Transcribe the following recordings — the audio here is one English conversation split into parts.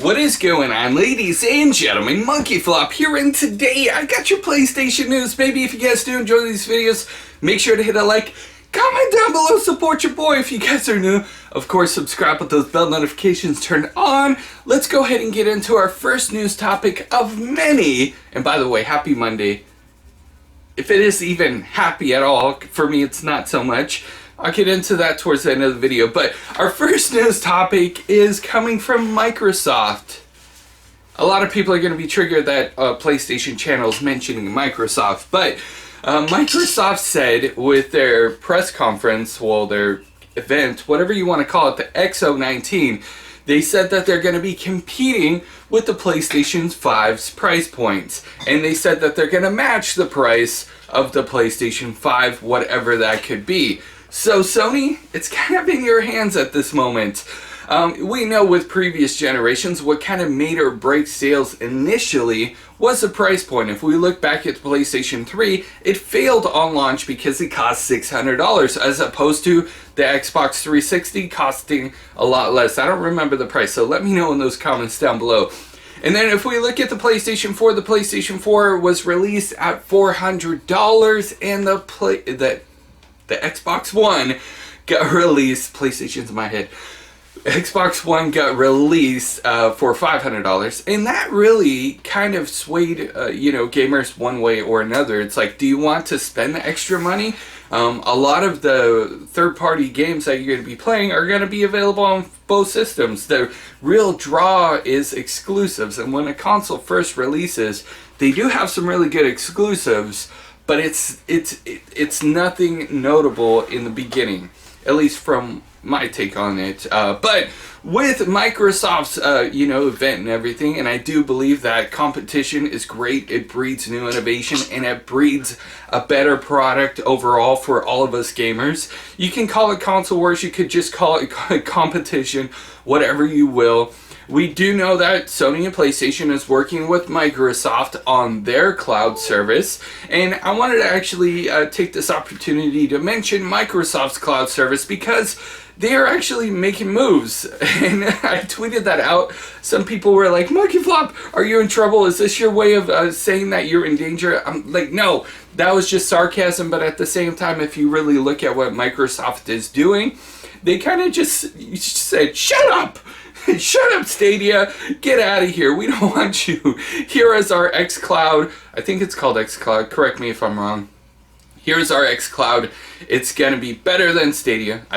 What is going on, ladies and gentlemen? Monkey Flop here, and today I got your PlayStation news, baby. If you guys do enjoy these videos, make sure to hit a like, comment down below, support your boy if you guys are new. Of course, subscribe with those bell notifications turned on. Let's go ahead and get into our first news topic of many. And by the way, happy Monday. If it is even happy at all, for me it's not so much. I'll get into that towards the end of the video, but our first news topic is coming from Microsoft. A lot of people are going to be triggered that PlayStation channel is mentioning Microsoft, but Microsoft said with their press conference, well, their event, whatever you want to call it, the XO19, they said that they're going to be competing with the PlayStation 5's price points, and they said that they're going to match the price of the PlayStation 5, whatever that could be. So Sony, it's kind of in your hands at this moment. We know with previous generations what kind of made or break sales initially was the price point. If we look back at the PlayStation 3, it failed on launch because it cost $600 as opposed to the Xbox 360 costing a lot less. I don't remember the price, so let me know in those comments down below. And then if we look at the PlayStation 4 was released at $400, and the Xbox One got released, PlayStation's in my head, Xbox One got released for $500, and that really kind of swayed, gamers one way or another. It's like, do you want to spend the extra money? A lot of the third-party games that you're going to be playing are going to be available on both systems. The real draw is exclusives, and when a console first releases, they do have some really good exclusives, but it's nothing notable in the beginning, at least from my take on it. But with Microsoft's event and everything, and I do believe that competition is great. It breeds new innovation and it breeds a better product overall for all of us gamers. You can call it console wars, you could just call it competition, whatever you will. We do know that Sony and PlayStation is working with Microsoft on their cloud service, and I wanted to actually take this opportunity to mention Microsoft's cloud service because they are actually making moves, and I tweeted that out. Some people were like, Monkey Flop, are you in trouble? Is this your way of saying that you're in danger? I'm like, no, that was just sarcasm, but at the same time, if you really look at what Microsoft is doing, they kind of just said, shut up! Shut up, Stadia. Get out of here. We don't want you. Here is our xCloud. I think it's called xCloud. Correct me if I'm wrong. Here's our xCloud. It's going to be better than Stadia.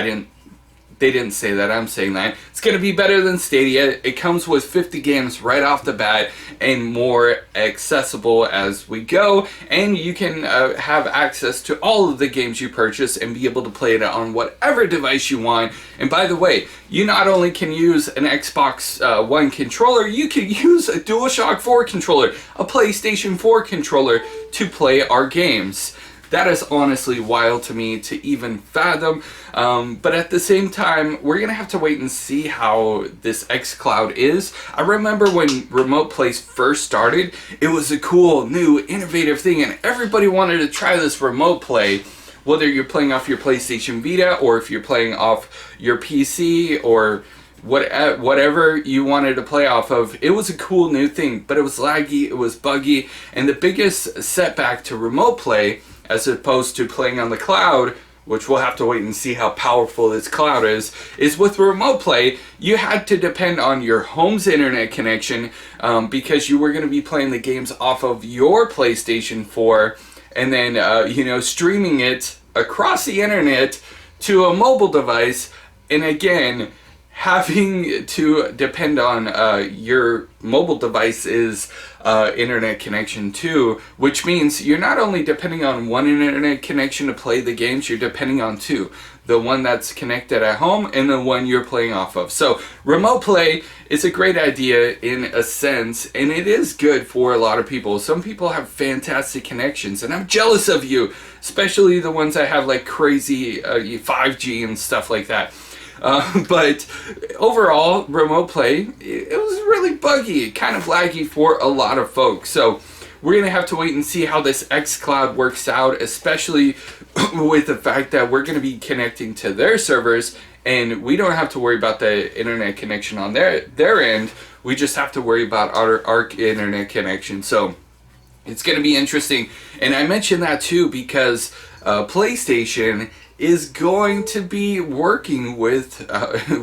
They didn't say that. I'm saying that. It's going to be better than Stadia. It comes with 50 games right off the bat and more accessible as we go. And you can have access to all of the games you purchase and be able to play it on whatever device you want. And by the way, you not only can use an Xbox One controller, you can use a DualShock 4 controller, a PlayStation 4 controller to play our games. That is honestly wild to me to even fathom, but at the same time, we're going to have to wait and see how this xCloud is. I remember when Remote Play first started, it was a cool, new, innovative thing, and everybody wanted to try this Remote Play, whether you're playing off your PlayStation Vita, or if you're playing off your PC, or whatever you wanted to play off of. It was a cool new thing, but it was laggy, it was buggy, and the biggest setback to Remote Play, as opposed to playing on the cloud, which we'll have to wait and see how powerful this cloud is with Remote Play, you had to depend on your home's internet connection because you were going to be playing the games off of your PlayStation 4 and then, streaming it across the internet to a mobile device, and again, having to depend on your mobile device's internet connection too, which means you're not only depending on one internet connection to play the games, you're depending on two. The one that's connected at home and the one you're playing off of. So Remote Play is a great idea in a sense, and it is good for a lot of people. Some people have fantastic connections, and I'm jealous of you, especially the ones that have like crazy 5G and stuff like that. But overall, Remote Play, it was really buggy, kind of laggy for a lot of folks. So we're going to have to wait and see how this xCloud works out, especially with the fact that we're going to be connecting to their servers, and we don't have to worry about the internet connection on their end. We just have to worry about our internet connection. So it's going to be interesting. And I mentioned that too because PlayStation is going to be working with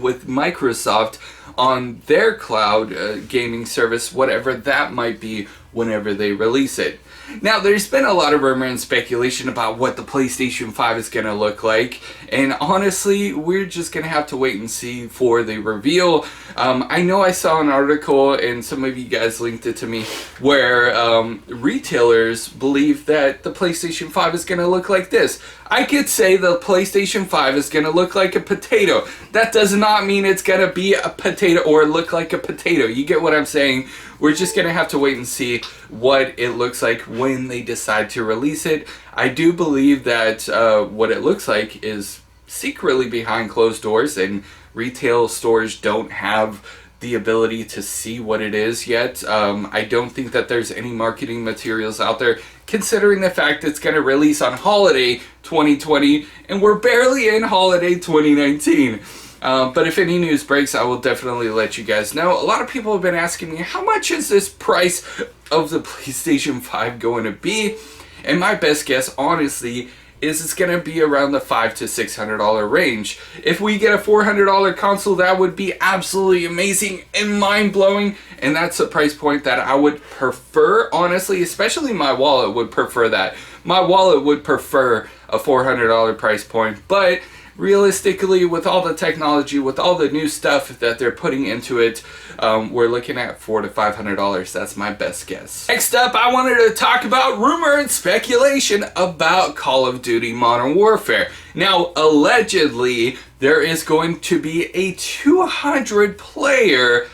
with Microsoft on their cloud gaming service, whatever that might be, whenever they release it. Now, there's been a lot of rumor and speculation about what the PlayStation 5 is going to look like, and honestly, we're just going to have to wait and see for the reveal. I know I saw an article, and some of you guys linked it to me, where retailers believe that the PlayStation 5 is going to look like this. I could say the PlayStation 5 is going to look like a potato. That does not mean it's going to be a potato or look like a potato. You get what I'm saying? We're just going to have to wait and see what it looks like when they decide to release it. I do believe that what it looks like is secretly behind closed doors, and retail stores don't have the ability to see what it is yet. I don't think that there's any marketing materials out there, considering the fact it's going to release on holiday 2020, and we're barely in holiday 2019. But if any news breaks, I will definitely let you guys know. A lot of people have been asking me, how much is this price of the PlayStation 5 going to be? And my best guess, honestly, is it's going to be around the $500 to $600 range. If we get a $400 console, that would be absolutely amazing and mind-blowing. And that's a price point that I would prefer, honestly, especially my wallet would prefer that. My wallet would prefer a $400 price point, but realistically, with all the technology, with all the new stuff that they're putting into it, we're looking at $400 to $500. That's my best guess. Next up, I wanted to talk about rumor and speculation about Call of Duty Modern Warfare. Now, allegedly, there is going to be a 200-player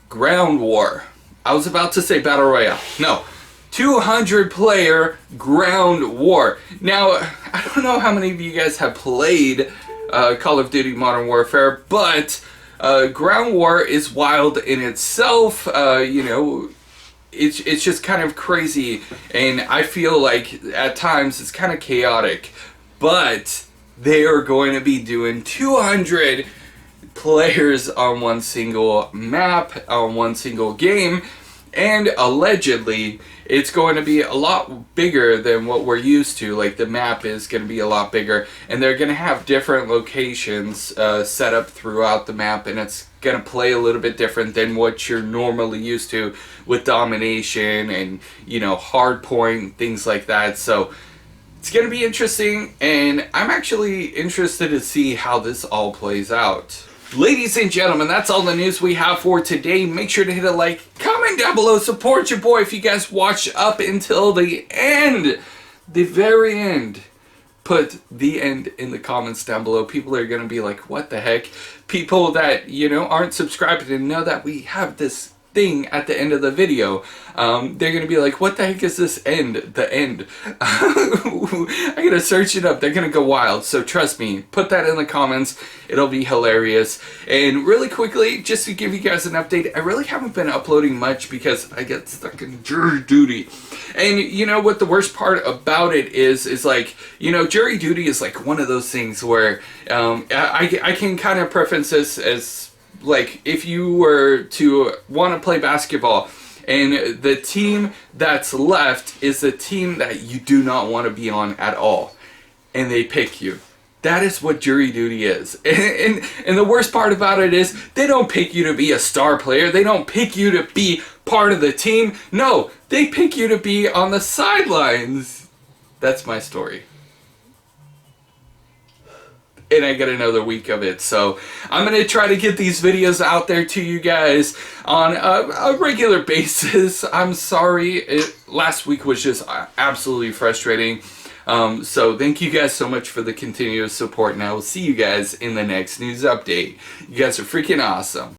ground war. I was about to say battle royale. No. 200-player ground war. Now, I don't know how many of you guys have played Call of Duty Modern Warfare, but ground war is wild in itself. You know, it's just kind of crazy, and I feel like at times it's kind of chaotic. But they are going to be doing 200 players on one single map, on one single game, and allegedly it's going to be a lot bigger than what we're used to. Like, the map is going to be a lot bigger, and they're going to have different locations set up throughout the map, and it's going to play a little bit different than what you're normally used to with domination and, you know, hard point, things like that. So it's going to be interesting, and I'm actually interested to see how this all plays out. Ladies and gentlemen, that's all the news we have for today. Make sure to hit a like, comment down below, support your boy if you guys watch up until the end, the very end. Put the end in the comments down below. People are going to be like, what the heck? People that, you know, aren't subscribed and know that we have this thing at the end of the video, they're gonna be like, what the heck is this end? The end. I gotta search it up. They're gonna go wild. So trust me, put that in the comments. It'll be hilarious. And really quickly, just to give you guys an update, I really haven't been uploading much because I get stuck in jury duty. And you know what the worst part about it is like, you know, jury duty is like one of those things where I can kind of preference this as, like, if you were to want to play basketball and the team that's left is the team that you do not want to be on at all, and they pick you. That is what jury duty is. And the worst part about it is they don't pick you to be a star player. They don't pick you to be part of the team. No, they pick you to be on the sidelines. That's my story. And I get another week of it. So I'm going to try to get these videos out there to you guys on a regular basis. I'm sorry. Last week was just absolutely frustrating. So thank you guys so much for the continuous support, and I will see you guys in the next news update. You guys are freaking awesome.